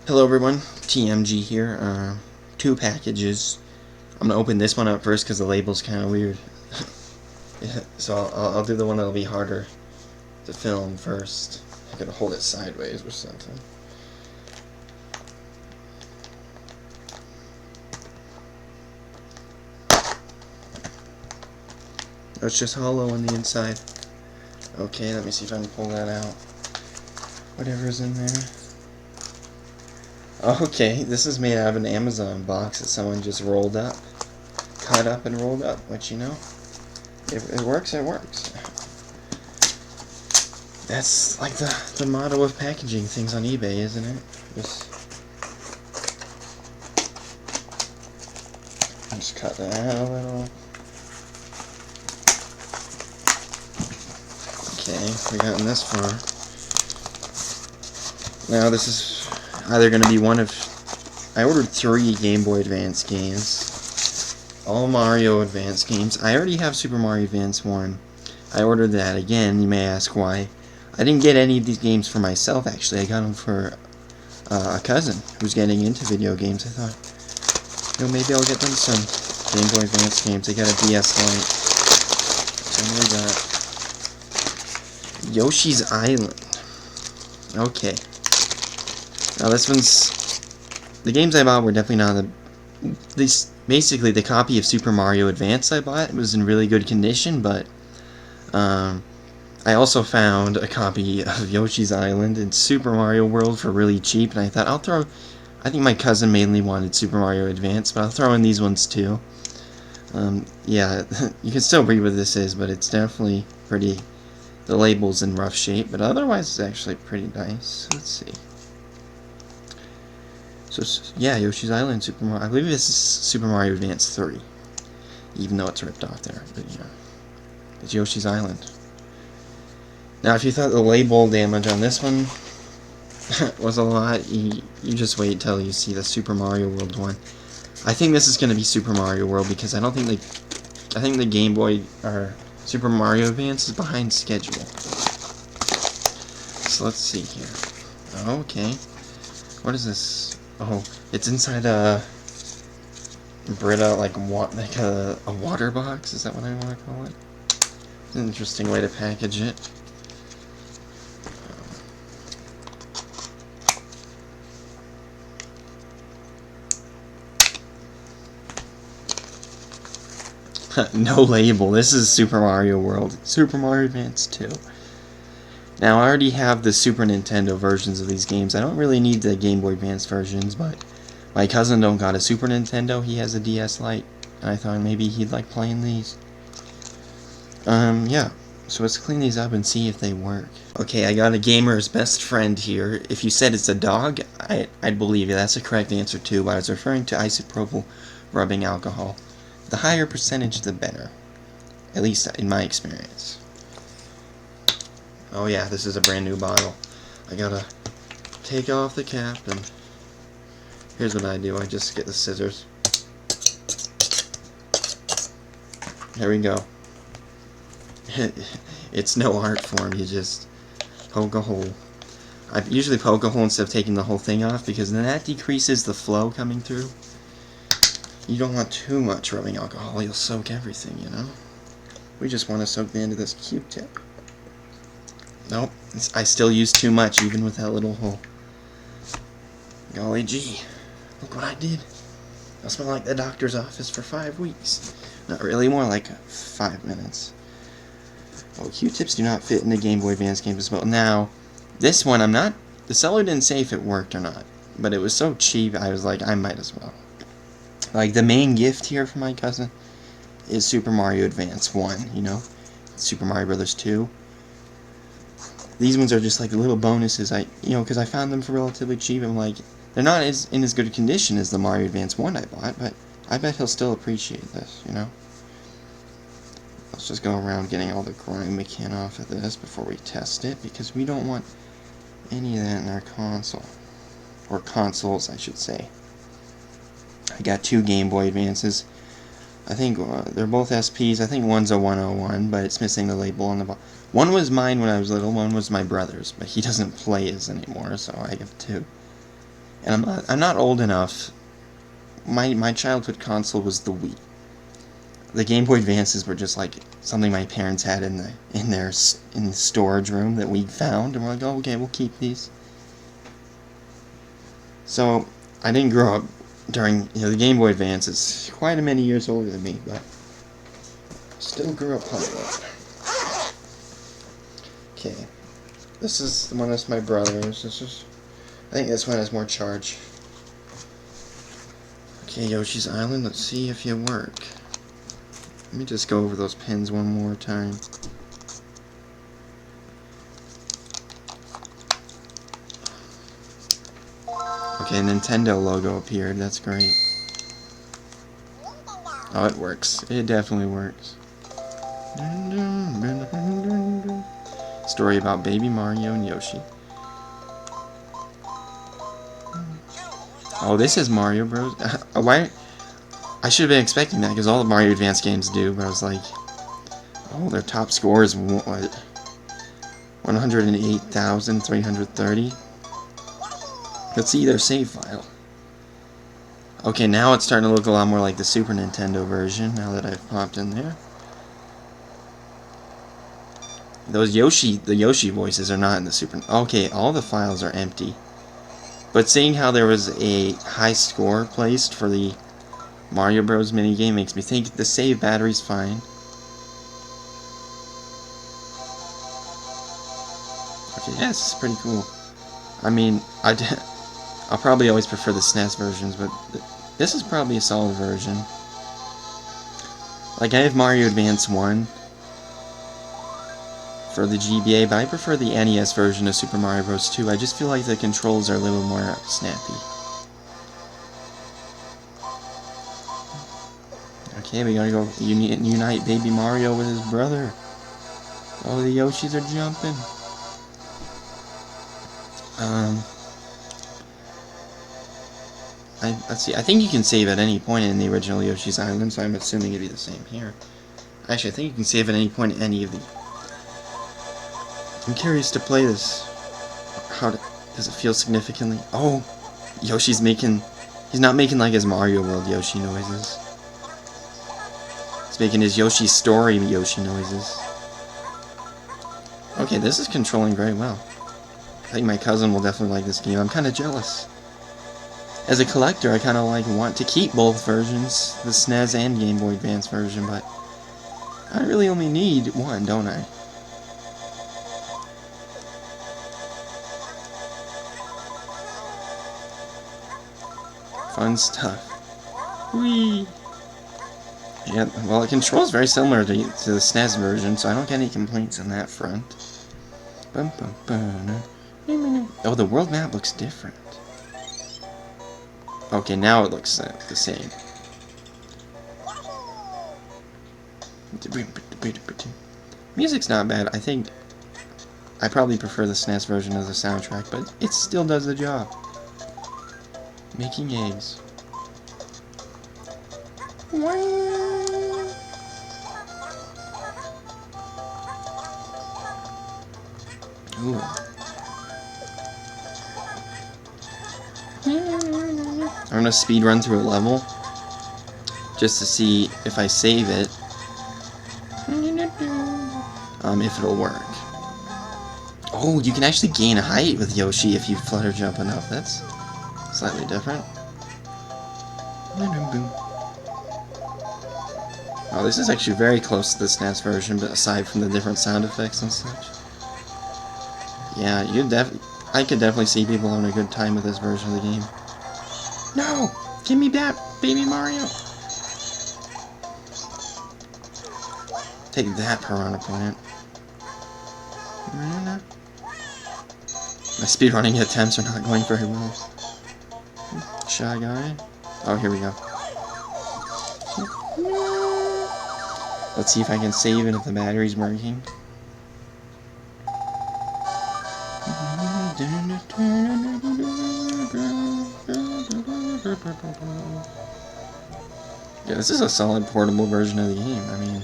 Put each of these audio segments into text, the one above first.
Hello everyone, TMG here. Two packages. I'm gonna open this one up first because the label's kind of weird. So I'll do the one that'll be harder to film first. I gotta hold it sideways or something. Oh, it's just hollow on the inside. Okay, let me see if I can pull that out. Whatever's in there. Okay, this is made out of an Amazon box that someone just rolled up. Cut up and rolled up, but you know, it works, it works. That's like the motto of packaging things on eBay, isn't it? Just cut that out a little. Okay, we gotten this far. Now this is either going to be one of... I ordered 3 Game Boy Advance games. All Mario Advance games. I already have Super Mario Advance 1. I ordered that again. You may ask why. I didn't get any of these games for myself, actually. I got them for a cousin who's getting into video games. I thought, you know, maybe I'll get them some Game Boy Advance games. They got a DS Lite. And we got Yoshi's Island. Okay. Now this one's... The games I bought were definitely not basically the copy of Super Mario Advance I bought. It was in really good condition, but... I also found a copy of Yoshi's Island and Super Mario World for really cheap, and I thought I'll throw... I think my cousin mainly wanted Super Mario Advance, but I'll throw in these ones too. Yeah, you can still read what this is, but it's definitely pretty... The label's in rough shape, but otherwise it's actually pretty nice. Let's see. So, yeah, Yoshi's Island, Super Mario... I believe this is Super Mario Advance 3. Even though it's ripped off there, but yeah. It's Yoshi's Island. Now, if you thought the label damage on this one was a lot, you just wait till you see the Super Mario World one. I think this is going to be Super Mario World because I don't think I think the Game Boy or Super Mario Advance is behind schedule. So let's see here. Okay, what is this? Oh, it's inside a Brita like a water box. Is that what I want to call it? It's an interesting way to package it. No label. This is Super Mario World. Super Mario Advance 2. Now, I already have the Super Nintendo versions of these games. I don't really need the Game Boy Advance versions, but my cousin don't got a Super Nintendo. He has a DS Lite, and I thought maybe he'd like playing these. Yeah. So let's clean these up and see if they work. Okay, I got a gamer's best friend here. If you said it's a dog, I'd believe you. That's the correct answer too, but I was referring to isopropyl rubbing alcohol. The higher percentage, the better. At least in my experience. Oh yeah, this is a brand new bottle. I gotta take off the cap, and here's what I do. I just get the scissors. There we go. It's no art form, you just poke a hole. I usually poke a hole instead of taking the whole thing off, because then that decreases the flow coming through. You don't want too much rubbing alcohol, you'll soak everything, you know? We just want to soak the end of this Q-tip. Nope, I still use too much, even with that little hole. Golly gee, look what I did. I'll smell like the doctor's office for 5 weeks. Not really, more like 5 minutes. Well, Q-tips do not fit in the Game Boy Advance games as well. Now, this one, the seller didn't say if it worked or not, but it was so cheap, I was like, I might as well. Like, the main gift here for my cousin is Super Mario Advance 1, you know? Super Mario Brothers 2. These ones are just like little bonuses, because I found them for relatively cheap. I'm like, they're not in as good condition as the Mario Advance 1 I bought, but I bet he'll still appreciate this, you know? Let's just go around getting all the grime we can off of this before we test it, because we don't want any of that in our console. Or consoles, I should say. I got 2 Game Boy Advances. I think they're both SPs. I think one's a 101, but it's missing the label on the bottom. One was mine when I was little, one was my brother's, but he doesn't play his anymore, so I have 2. And I'm not old enough. My childhood console was the Wii. The Game Boy Advances were just like something my parents had in the storage room that we found, and we're like, oh, okay, we'll keep these. So I didn't grow up during, the Game Boy Advance is quite a many years older than me, but still grew up playing it. Okay, this is the one that's my brother's. I think this one has more charge. Okay, Yoshi's Island, let's see if you work. Let me just go over those pins one more time. Okay, Nintendo logo appeared, that's great. Oh, it works. It definitely works. Story about Baby Mario and Yoshi. Oh, this is Mario Bros. Why? I should have been expecting that because all the Mario Advance games do, but I was like, oh, their top score is what? 108,330. Let's see their save file. Okay, now it's starting to look a lot more like the Super Nintendo version now that I've popped in there. The Yoshi voices are not in the Super. Okay, all the files are empty. But seeing how there was a high score placed for the Mario Bros. Minigame makes me think the save battery's fine. Okay, yeah, this is pretty cool. I mean, I'll probably always prefer the SNES versions, but this is probably a solid version. Like, I have Mario Advance 1 for the GBA, but I prefer the NES version of Super Mario Bros. 2. I just feel like the controls are a little more snappy. Okay, we gotta go unite Baby Mario with his brother. Oh, the Yoshis are jumping. Let's see. I think you can save at any point in the original Yoshi's Island, so I'm assuming it'd be the same here. Actually, I think you can save at any point in any of the. I'm curious to play this. Does it feel significantly? Oh, Yoshi's making. He's not making like his Mario World Yoshi noises. He's making his Yoshi Story Yoshi noises. Okay, this is controlling very well. I think my cousin will definitely like this game. I'm kind of jealous. As a collector, I kind of want to keep both versions, the SNES and Game Boy Advance version, but I really only need one, don't I? Fun stuff. Whee! Yeah, well, it controls very similar to the SNES version, so I don't get any complaints on that front. Oh, the world map looks different. Okay, now it looks the same. Music's not bad. I think I probably prefer the SNES version of the soundtrack, but it still does the job. Making eggs. Ooh. I'm gonna speed run through a level just to see if I save it, if it'll work. Oh, you can actually gain height with Yoshi if you flutter jump enough. That's slightly different. Oh, this is actually very close to the SNES version, but aside from the different sound effects and such. Yeah, I could definitely see people having a good time with this version of the game. No! Give me that, Baby Mario! Take that, Piranha Plant. My speedrunning attempts are not going very well. Shy Guy. Oh, here we go. Let's see if I can save it if the battery's working. Yeah, this is a solid portable version of the game. I mean,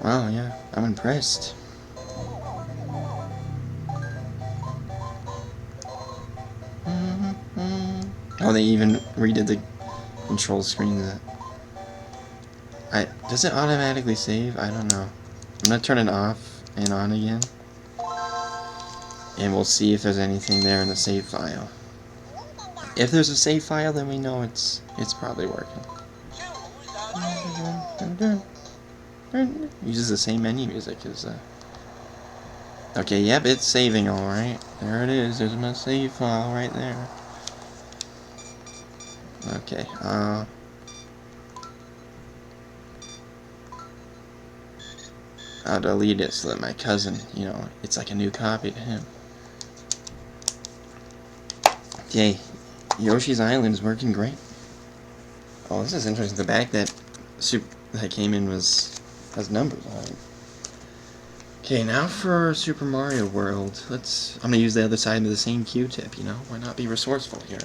wow, yeah, I'm impressed. Oh, they even redid the control screen. Does it automatically save? I don't know. I'm gonna turn it off and on again, and we'll see if there's anything there in the save file. If there's a save file, then we know it's probably working. Uses the same menu music as okay, yep, it's saving alright. There it is, there's my save file right there. Okay, I'll delete it so that my cousin, you know, it's like a new copy to him. Okay, Yoshi's Island is working great. Oh, this is interesting. The back that came in has numbers on it. Okay, now for Super Mario World. I'm gonna use the other side of the same Q-tip, you know? Why not be resourceful here?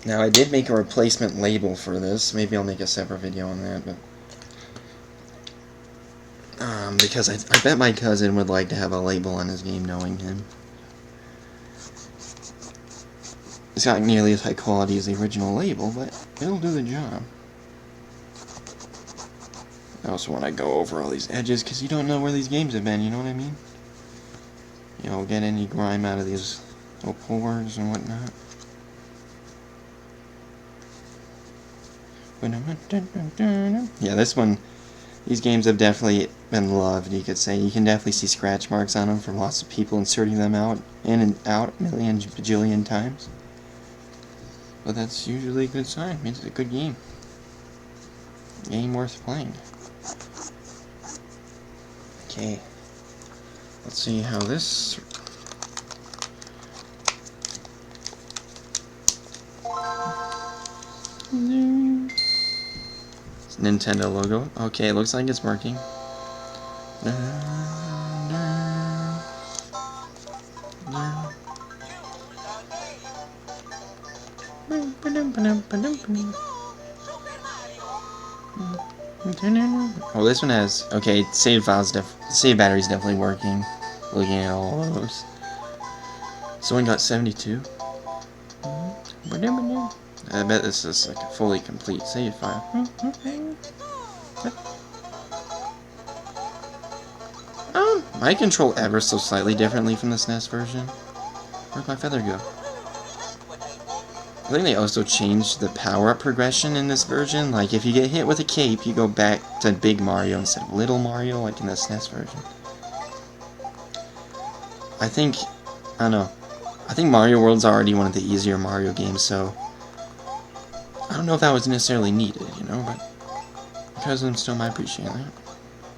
Now, I did make a replacement label for this. Maybe I'll make a separate video on that, but because I bet my cousin would like to have a label on his game, knowing him. It's not nearly as high quality as the original label, but it'll do the job. I also want to go over all these edges, because you don't know where these games have been, you know what I mean? You know, get any grime out of these little pores and whatnot. Yeah, this one, these games have definitely been loved, you could say. You can definitely see scratch marks on them from lots of people inserting them out in and out a million bajillion times. But that's usually a good sign. It means it's a good game. Game worth playing. Okay. Let's see how this... It's Nintendo logo. Okay, it looks like it's working. Oh, this one has... Okay, save battery's definitely working. Looking at all of those. Someone got 72. I bet this is like a fully complete save file. I control ever so slightly differently from the SNES version. Where'd my feather go? I think they also changed the power-up progression in this version. Like, if you get hit with a cape, you go back to Big Mario instead of Little Mario, like in the SNES version. I don't know. I think Mario World's already one of the easier Mario games, so... I don't know if that was necessarily needed, you know, but... Cousin still might appreciate that.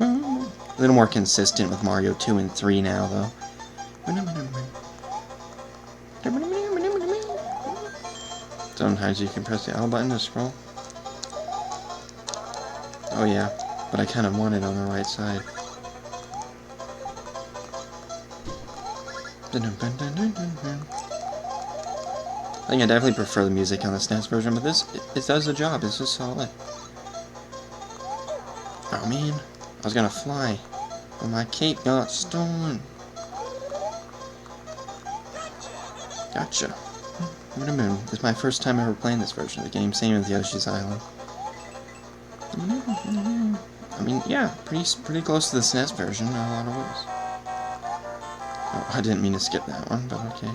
A little more consistent with Mario 2 and 3 now, though. Sometimes you can press the L button to scroll. Oh yeah, but I kind of want it on the right side. I think I definitely prefer the music on the SNES version, but it does the job. This is solid. Oh man, I was gonna fly, but my cape got stolen. Gotcha. Wait a minute, it's my first time ever playing this version of the game, same with Yoshi's Island. I mean, yeah, pretty close to the SNES version in a lot of ways. Oh, I didn't mean to skip that one, but okay.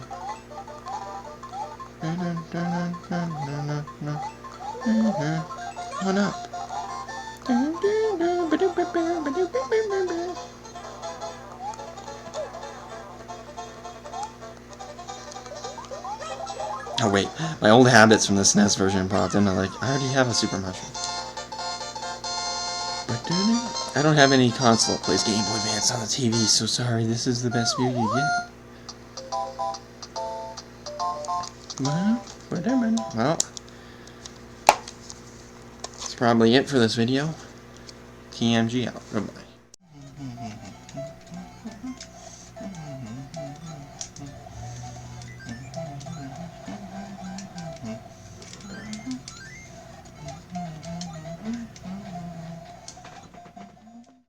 One up. Oh wait, my old habits from the SNES version popped in. I already have a Super Mushroom. I don't have any console that plays Game Boy Advance on the TV, so sorry, this is the best view you get. Well, that's probably it for this video. TMG out. Goodbye.